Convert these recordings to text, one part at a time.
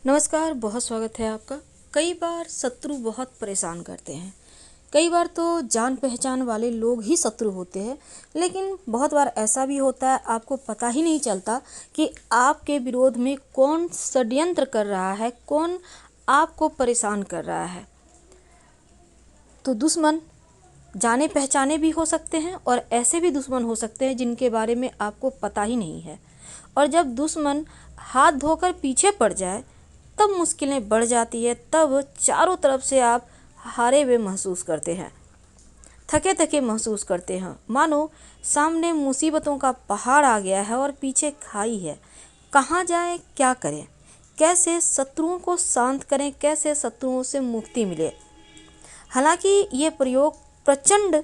नमस्कार, बहुत स्वागत है आपका। कई बार शत्रु बहुत परेशान करते हैं। कई बार तो जान पहचान वाले लोग ही शत्रु होते हैं, लेकिन बहुत बार ऐसा भी होता है आपको पता ही नहीं चलता कि आपके विरोध में कौन षड्यंत्र कर रहा है, कौन आपको परेशान कर रहा है। तो दुश्मन जाने पहचाने भी हो सकते हैं और ऐसे भी दुश्मन हो सकते हैं जिनके बारे में आपको पता ही नहीं है। और जब दुश्मन हाथ धोकर पीछे पड़ जाए तब मुश्किलें बढ़ जाती है, तब चारों तरफ से आप हारे हुए महसूस करते हैं, थके थके महसूस करते हैं, मानो सामने मुसीबतों का पहाड़ आ गया है और पीछे खाई है। कहाँ जाएं, क्या करें, कैसे शत्रुओं को शांत करें, कैसे शत्रुओं से मुक्ति मिले। हालांकि ये प्रयोग प्रचंड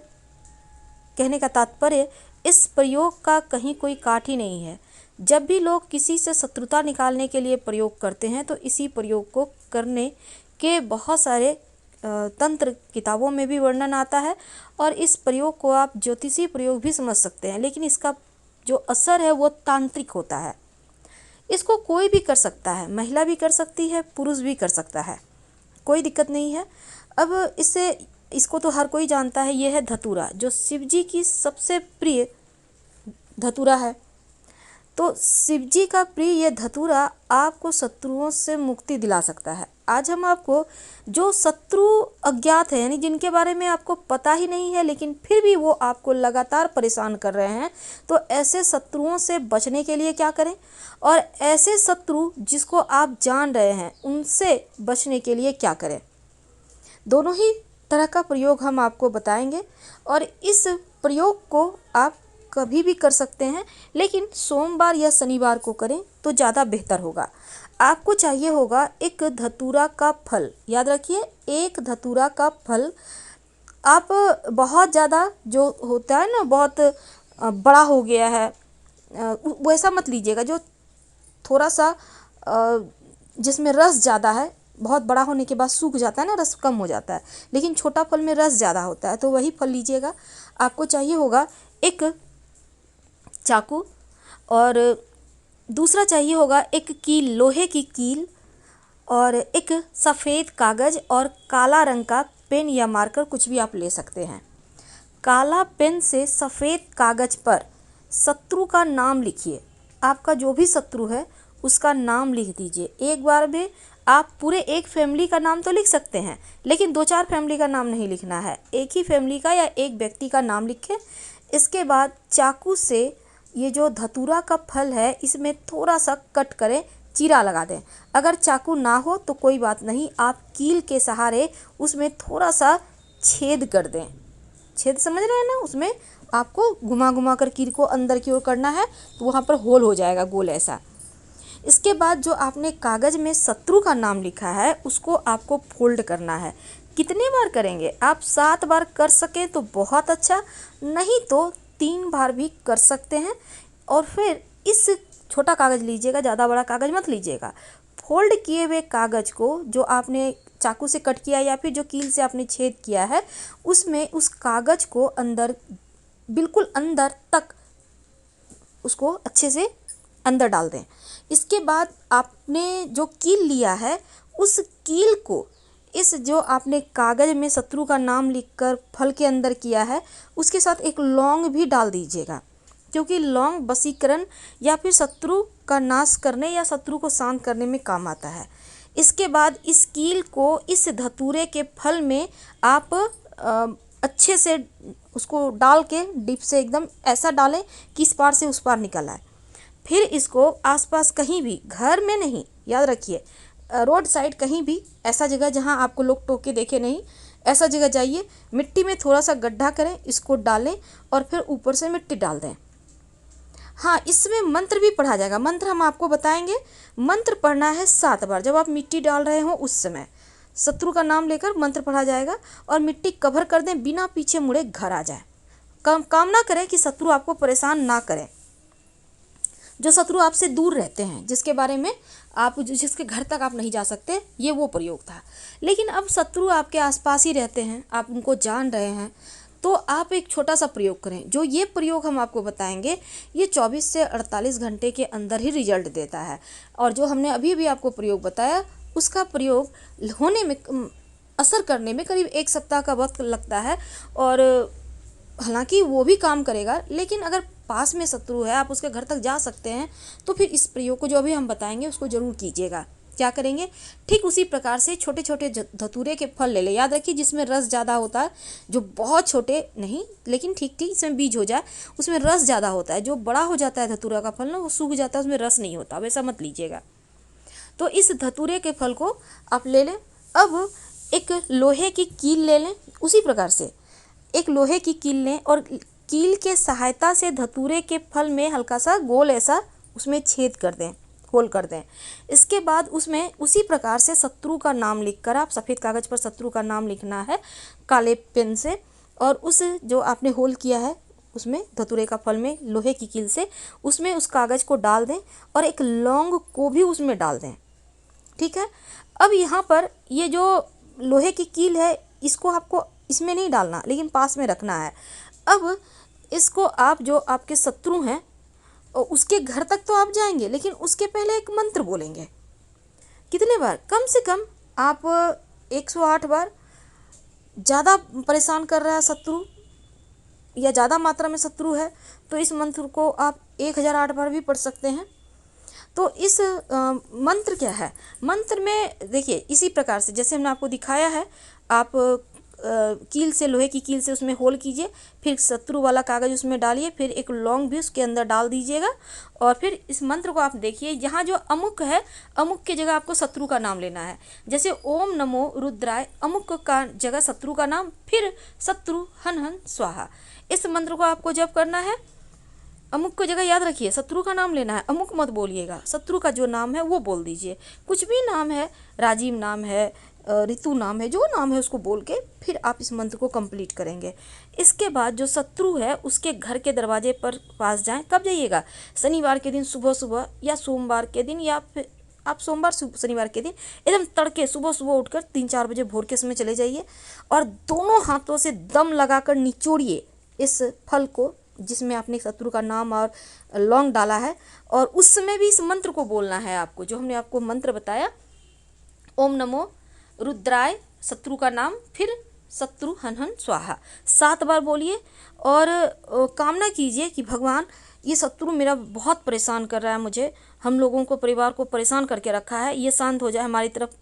कहने का तात्पर्य इस प्रयोग का कहीं कोई काठ ही नहीं है। जब भी लोग किसी से शत्रुता निकालने के लिए प्रयोग करते हैं तो इसी प्रयोग को करने के बहुत सारे तंत्र किताबों में भी वर्णन आता है और इस प्रयोग को आप ज्योतिषी प्रयोग भी समझ सकते हैं, लेकिन इसका जो असर है वो तांत्रिक होता है। इसको कोई भी कर सकता है, महिला भी कर सकती है, पुरुष भी कर सकता है, कोई दिक्कत नहीं है। अब इसको तो हर कोई जानता है, यह है धतूरा, जो शिव जी की सबसे प्रिय धतूरा है। तो शिव जी का प्रिय यह धतूरा आपको शत्रुओं से मुक्ति दिला सकता है। आज हम आपको जो शत्रु अज्ञात है, यानी जिनके बारे में आपको पता ही नहीं है लेकिन फिर भी वो आपको लगातार परेशान कर रहे हैं, तो ऐसे शत्रुओं से बचने के लिए क्या करें, और ऐसे शत्रु जिसको आप जान रहे हैं उनसे बचने के लिए क्या करें। दोनों ही तरह का प्रयोग हम आपको बताएंगे और इस प्रयोग को आप कभी भी कर सकते हैं, लेकिन सोमवार या शनिवार को करें तो ज़्यादा बेहतर होगा। आपको चाहिए होगा एक धतूरा का फल, याद रखिए एक धतूरा का फल। आप बहुत ज़्यादा जो होता है ना, बहुत बड़ा हो गया है वैसा मत लीजिएगा, जो थोड़ा सा जिसमें रस ज़्यादा है। बहुत बड़ा होने के बाद सूख जाता है ना, रस कम हो जाता है, लेकिन छोटा फल में रस ज़्यादा होता है, तो वही फल लीजिएगा। आपको चाहिए होगा एक चाकू और दूसरा चाहिए होगा एक कील, लोहे की कील, और एक सफ़ेद कागज़ और काला रंग का पेन या मार्कर, कुछ भी आप ले सकते हैं। काला पेन से सफ़ेद कागज़ पर शत्रु का नाम लिखिए। आपका जो भी शत्रु है उसका नाम लिख दीजिए। एक बार में आप पूरे एक फैमिली का नाम तो लिख सकते हैं, लेकिन 2-4 फैमिली का नाम नहीं लिखना है, एक ही फैमिली का या एक व्यक्ति का नाम लिखें। इसके बाद चाकू से ये जो धतूरा का फल है इसमें थोड़ा सा कट करें, चीरा लगा दें। अगर चाकू ना हो तो कोई बात नहीं, आप कील के सहारे उसमें थोड़ा सा छेद कर दें। छेद समझ रहे हैं ना, उसमें आपको घुमा घुमा कर कील को अंदर की ओर करना है तो वहाँ पर होल हो जाएगा गोल ऐसा। इसके बाद जो आपने कागज़ में शत्रु का नाम लिखा है उसको आपको फोल्ड करना है। कितने बार करेंगे आप? 7 बार कर सकें तो बहुत अच्छा, नहीं तो 3 बार भी कर सकते हैं। और फिर इस छोटा कागज़ लीजिएगा, ज़्यादा बड़ा कागज़ मत लीजिएगा। फोल्ड किए हुए कागज़ को जो आपने चाकू से कट किया या फिर जो कील से आपने छेद किया है उसमें उस कागज़ को अंदर, बिल्कुल अंदर तक उसको अच्छे से अंदर डाल दें। इसके बाद आपने जो कील लिया है उस कील को इस जो आपने कागज़ में शत्रु का नाम लिखकर फल के अंदर किया है उसके साथ एक लौंग भी डाल दीजिएगा, क्योंकि लौंग वशीकरण या फिर शत्रु का नाश करने या शत्रु को शांत करने में काम आता है। इसके बाद इस कील को इस धतूरे के फल में आप अच्छे से उसको डाल के डिप से एकदम ऐसा डालें कि इस पार से उस पार निकल आए। फिर इसको आसपास कहीं भी, घर में नहीं, याद रखिए रोड साइड कहीं भी, ऐसा जगह जहां आपको लोग टोके देखे नहीं, ऐसा जगह जाइए, मिट्टी में थोड़ा सा गड्ढा करें, इसको डालें और फिर ऊपर से मिट्टी डाल दें। हाँ, इसमें मंत्र भी पढ़ा जाएगा। मंत्र हम आपको बताएंगे। मंत्र पढ़ना है 7 बार। जब आप मिट्टी डाल रहे हो उस समय शत्रु का नाम लेकर मंत्र पढ़ा जाएगा और मिट्टी कवर कर दें, बिना पीछे मुड़े घर आ जाए। कामना करें कि शत्रु आपको परेशान ना करें। जो शत्रु आपसे दूर रहते हैं, जिसके बारे में आप, जिसके घर तक आप नहीं जा सकते, ये वो प्रयोग था। लेकिन अब शत्रु आपके आसपास ही रहते हैं, आप उनको जान रहे हैं, तो आप एक छोटा सा प्रयोग करें। जो ये प्रयोग हम आपको बताएंगे ये 24 से 48 घंटे के अंदर ही रिजल्ट देता है। और जो हमने अभी अभी आपको प्रयोग बताया उसका प्रयोग होने में, असर करने में करीब 1 सप्ताह का वक्त लगता है। और हालांकि वो भी काम करेगा, लेकिन अगर पास में शत्रु है, आप उसके घर तक जा सकते हैं, तो फिर इस प्रयोग को जो अभी हम बताएंगे उसको ज़रूर कीजिएगा। क्या करेंगे, ठीक उसी प्रकार से छोटे छोटे धतूरे के फल ले ले। याद रखिए जिसमें रस ज़्यादा होता है, जो बहुत छोटे नहीं लेकिन ठीक ठीक इसमें बीज हो जाए, उसमें रस ज़्यादा होता है। जो बड़ा हो जाता है धतूरा का फल ना, वो सूख जाता है, उसमें रस नहीं होता, वैसा मत लीजिएगा। तो इस धतूरे के फल को आप ले लें। अब एक लोहे की कील ले लें। उसी प्रकार से एक लोहे की कील लें और कील के सहायता से धतूरे के फल में हल्का सा गोल ऐसा उसमें छेद कर दें, होल कर दें। इसके बाद उसमें उसी प्रकार से शत्रु का नाम लिखकर, आप सफ़ेद कागज़ पर शत्रु का नाम लिखना है काले पेन से, और उस जो आपने होल किया है उसमें धतूरे का फल में लोहे की कील से उसमें उस कागज़ को डाल दें और एक लौंग को भी उसमें डाल दें। ठीक है। अब यहाँ पर ये जो लोहे की कील है इसको आपको इसमें नहीं डालना, लेकिन पास में रखना है। अब इसको आप जो आपके शत्रु हैं उसके घर तक तो आप जाएंगे, लेकिन उसके पहले एक मंत्र बोलेंगे। कितने बार? कम से कम आप 108 बार। ज़्यादा परेशान कर रहा है शत्रु या ज़्यादा मात्रा में शत्रु है तो इस मंत्र को आप 1008 बार भी पढ़ सकते हैं। तो इस मंत्र क्या है, मंत्र में देखिए इसी प्रकार से जैसे हमने आपको दिखाया है, आप कील से, लोहे की कील से उसमें होल कीजिए, फिर शत्रु वाला कागज़ उसमें डालिए, फिर एक लौंग भी उसके अंदर डाल दीजिएगा, और फिर इस मंत्र को आप देखिए। यहाँ जो अमुक है, अमुक की जगह आपको शत्रु का नाम लेना है। जैसे ओम नमो रुद्राय, अमुक का जगह शत्रु का नाम, फिर शत्रु हन हन स्वाहा। इस मंत्र को आपको जब करना है, अमुक की जगह याद रखिए शत्रु का नाम लेना है, अमुक मत बोलिएगा, शत्रु का जो नाम है वो बोल दीजिए। कुछ भी नाम है, राजीव नाम है, ऋतु नाम है, जो नाम है उसको बोल के फिर आप इस मंत्र को कंप्लीट करेंगे। इसके बाद जो शत्रु है उसके घर के दरवाजे पर पास जाएं। कब जाइएगा? शनिवार के दिन सुबह सुबह, या सोमवार के दिन, या फिर आप सोमवार शनिवार के दिन एकदम तड़के सुबह सुबह उठकर 3-4 बजे भोर के समय चले जाइए और दोनों हाथों से दम लगाकर निचोड़िए इस फल को जिसमें आपने शत्रु का नाम और लौंग डाला है। और उस समय भी इस मंत्र को बोलना है आपको, जो हमने आपको मंत्र बताया, ओम नमो रुद्राय, शत्रु का नाम, फिर शत्रु हन हन स्वाहा 7 बार बोलिए। और कामना कीजिए कि भगवान ये शत्रु मेरा बहुत परेशान कर रहा है, मुझे, हम लोगों को, परिवार को परेशान करके रखा है, ये शांत हो जाए हमारी तरफ।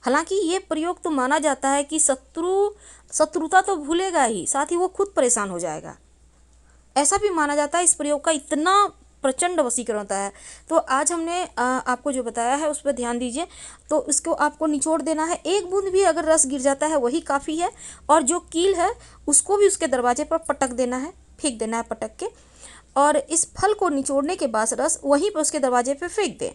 हालांकि ये प्रयोग तो माना जाता है कि शत्रुता तो भूलेगा ही, साथ ही वो खुद परेशान हो जाएगा, ऐसा भी माना जाता है। इस प्रयोग का इतना प्रचंड वशीकरण होता है। तो आज हमने आपको जो बताया है उस पर ध्यान दीजिए। तो इसको आपको निचोड़ देना है, एक बूंद भी अगर रस गिर जाता है वही काफ़ी है। और जो कील है उसको भी उसके दरवाजे पर पटक देना है, फेंक देना है पटक के, और इस फल को निचोड़ने के बाद रस वहीं पर उसके दरवाजे पर फेंक दें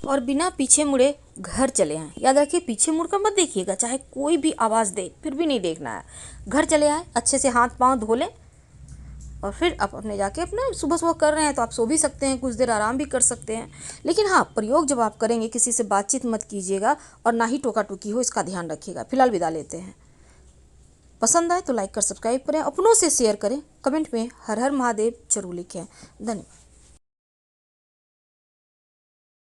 और बिना पीछे मुड़े घर चले आएँ। याद रखिए पीछे मुड़ कर मत देखिएगा, चाहे कोई भी आवाज़ दे फिर भी नहीं देखना है। घर चले आए, अच्छे से हाथ पाँव धो लें और फिर आप अपने जाके अपना सुबह सुबह कर रहे हैं तो आप सो भी सकते हैं, कुछ देर आराम भी कर सकते हैं। लेकिन हाँ, प्रयोग जब आप करेंगे किसी से बातचीत मत कीजिएगा और ना ही टोका टोकी हो, इसका ध्यान रखिएगा। फिलहाल विदा लेते हैं। पसंद आए तो लाइक कर सब्सक्राइब करें, अपनों से शेयर करें, कमेंट में हर हर महादेव जरूर लिखें। धन्यवाद।